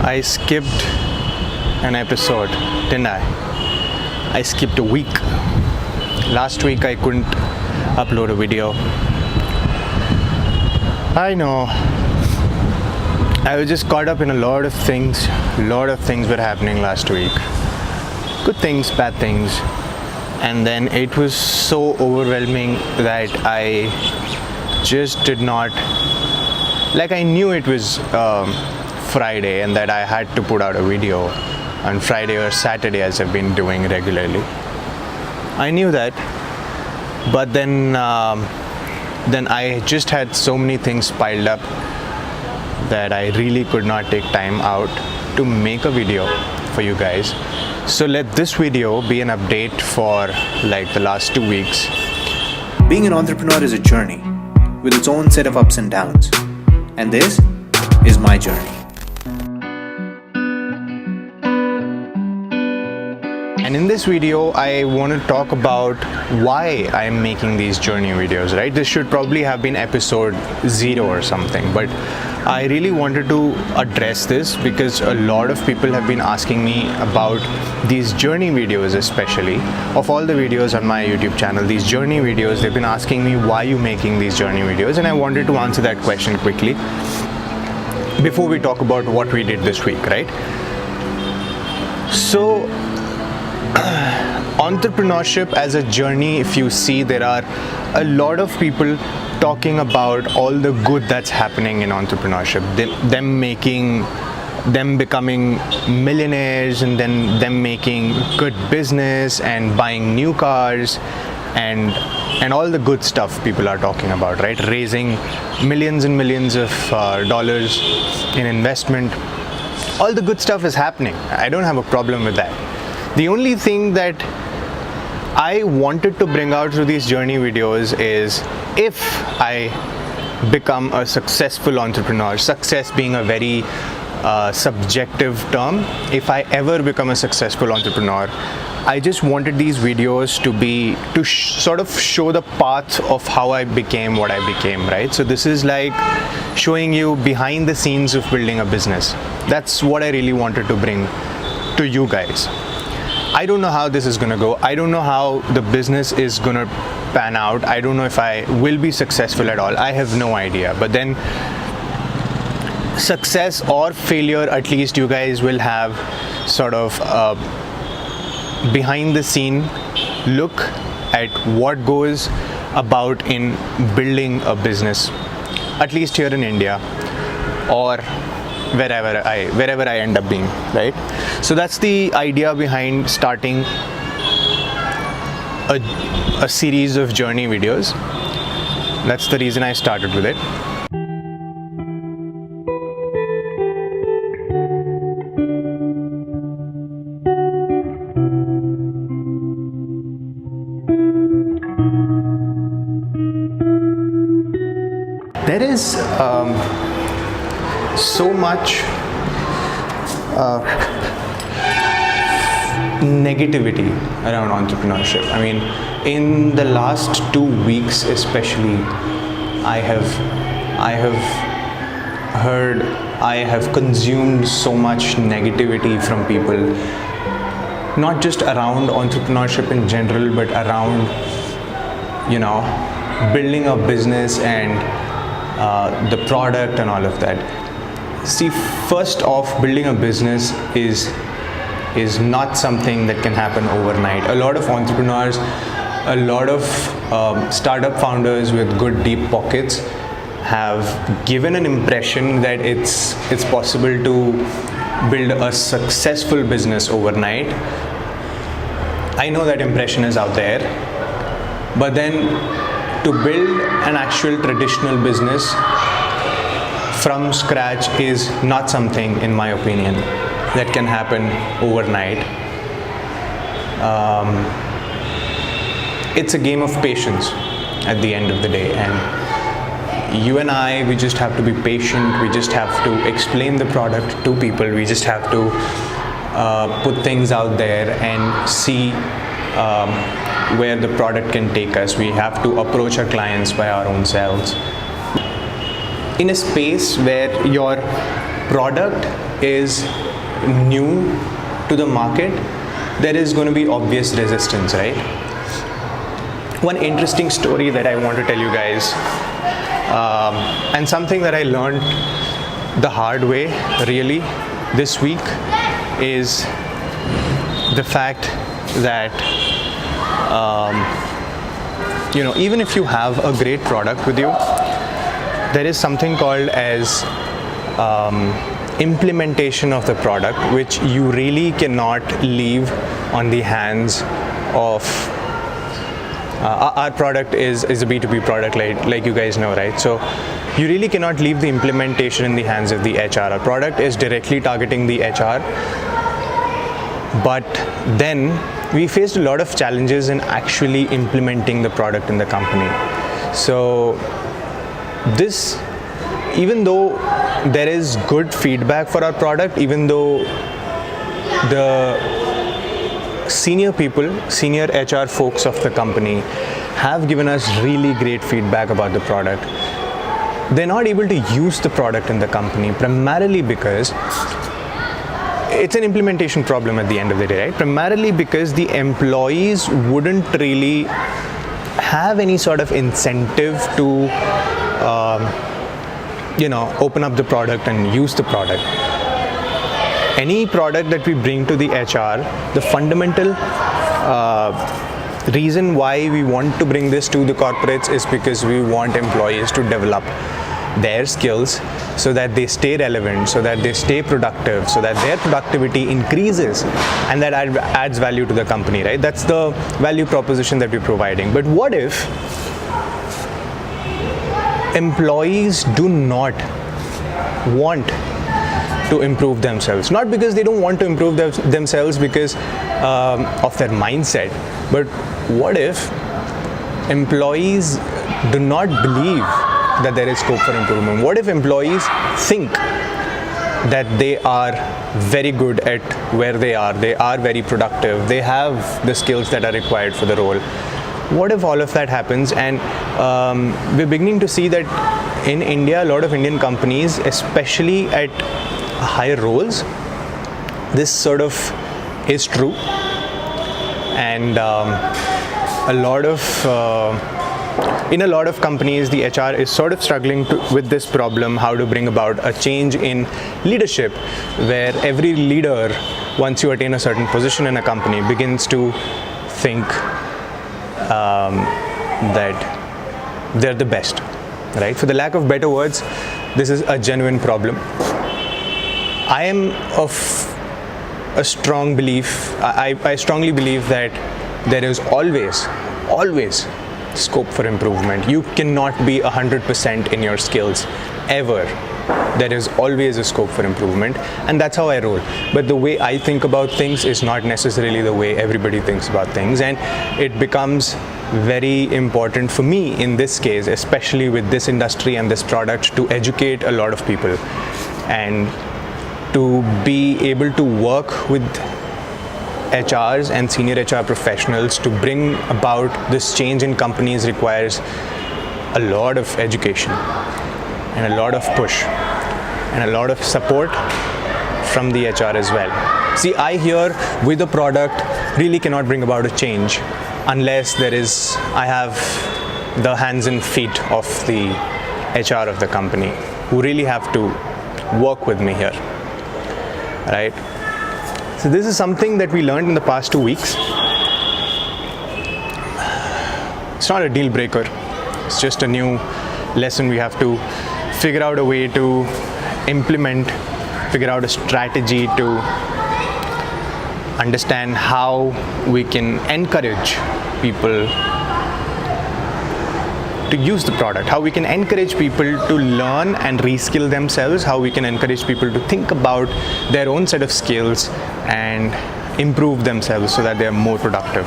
I skipped an episode, didn't I? I skipped a week. Last week I couldn't upload a video. I know. I was just caught up in a lot of things. A lot of things were happening last week. Good things, bad things. And then it was so overwhelming that I just did not, like I knew it was Friday and that I had to put out a video on Friday or Saturday as I've been doing regularly. I knew that, but then I just had so many things piled up that I really could not take time out to make a video for you guys. So let this video be an update for like the last 2 weeks. Being an entrepreneur is a journey with its own set of ups and downs. And this is my journey. And in this video, I want to talk about why I am making these journey videos, right? This should probably have been episode 0 or something, but I really wanted to address this because a lot of people have been asking me about these journey videos, especially of all the videos on my YouTube channel, these journey videos. They've been asking me why you making these journey videos, and I wanted to answer that question quickly before we talk about what we did this week, right? So entrepreneurship as a journey, if you see, there are a lot of people talking about all the good that's happening in entrepreneurship, them becoming millionaires, and then them making good business and buying new cars and all the good stuff people are talking about, right? Raising millions and millions of dollars in investment. All the good stuff is happening. I don't have a problem with that. The only thing that I wanted to bring out through these journey videos is if I become a successful entrepreneur, success being a very subjective term, if I ever become a successful entrepreneur, I just wanted these videos to sort of show the path of how I became what I became, right? So this is like showing you behind the scenes of building a business. That's what I really wanted to bring to you guys. I don't know how this is gonna go. I don't know how the business is gonna pan out. I don't know if I will be successful at all. I have no idea. But then success or failure, at least you guys will have sort of a behind the scene look at what goes about in building a business, at least here in India or wherever I end up being, right? So that's the idea behind starting a series of journey videos. That's the reason I started with it. There is so much negativity around entrepreneurship. I mean, in the last 2 weeks especially, I have consumed so much negativity from people, not just around entrepreneurship in general, but around, you know, building a business and the product and all of that. See, first off, building a business is not something that can happen overnight. A lot of entrepreneurs, a lot of startup founders with good deep pockets have given an impression that it's possible to build a successful business overnight. I know that impression is out there, but then to build an actual traditional business from scratch is not something, in my opinion, that can happen overnight. It's a game of patience at the end of the day, and you and I, we just have to be patient. We just have to explain the product to people. We just have to put things out there and see where the product can take us. We have to approach our clients by our own selves. In a space where your product is new to the market, there is going to be obvious resistance, right? One interesting story that I want to tell you guys, and something that I learned the hard way really this week, is the fact that even if you have a great product with you, there is something called as implementation of the product, which you really cannot leave on the hands of our product is a B2B product, like you guys know, right? So you really cannot leave the implementation in the hands of the HR. Our product is directly targeting the HR, but then we faced a lot of challenges in actually implementing the product in the company. So this, even though there is good feedback for our product, even though the senior HR folks of the company have given us really great feedback about the product, they're not able to use the product in the company, primarily because it's an implementation problem at the end of the day, right? Primarily because the employees wouldn't really have any sort of incentive to open up the product and use the product. Any product that we bring to the HR, the fundamental reason why we want to bring this to the corporates is because we want employees to develop their skills so that they stay relevant, so that they stay productive, so that their productivity increases, and that adds value to the company, right? That's the value proposition that we're providing. But what if employees do not want to improve themselves? Not because they don't want to improve themselves because of their mindset, but what if employees do not believe that there is scope for improvement? What if employees think that they are very good at where they are very productive, they have the skills that are required for the role? What if all of that happens? And we're beginning to see that in India, a lot of Indian companies, especially at higher roles, this sort of is true, and in a lot of companies, the HR is sort of struggling with this problem, how to bring about a change in leadership, where every leader, once you attain a certain position in a company, begins to think that they're the best, right? For the lack of better words, this is a genuine problem. I am of a strong belief, I strongly believe that there is always scope for improvement. You cannot be 100% in your skills, ever. There is always a scope for improvement, and that's how I roll. But the way I think about things is not necessarily the way everybody thinks about things, and it becomes very important for me in this case, especially with this industry and this product, to educate a lot of people and to be able to work with HRs and senior HR professionals to bring about this change in companies requires a lot of education and a lot of push and a lot of support from the HR as well. See, I here with the product really cannot bring about a change unless I have the hands and feet of the HR of the company who really have to work with me here, right? So this is something that we learned in the past 2 weeks. It's not a deal breaker. It's just a new lesson we have to figure out a way to implement, figure out a strategy to understand how we can encourage people to use the product, how we can encourage people to learn and reskill themselves, how we can encourage people to think about their own set of skills and improve themselves so that they are more productive.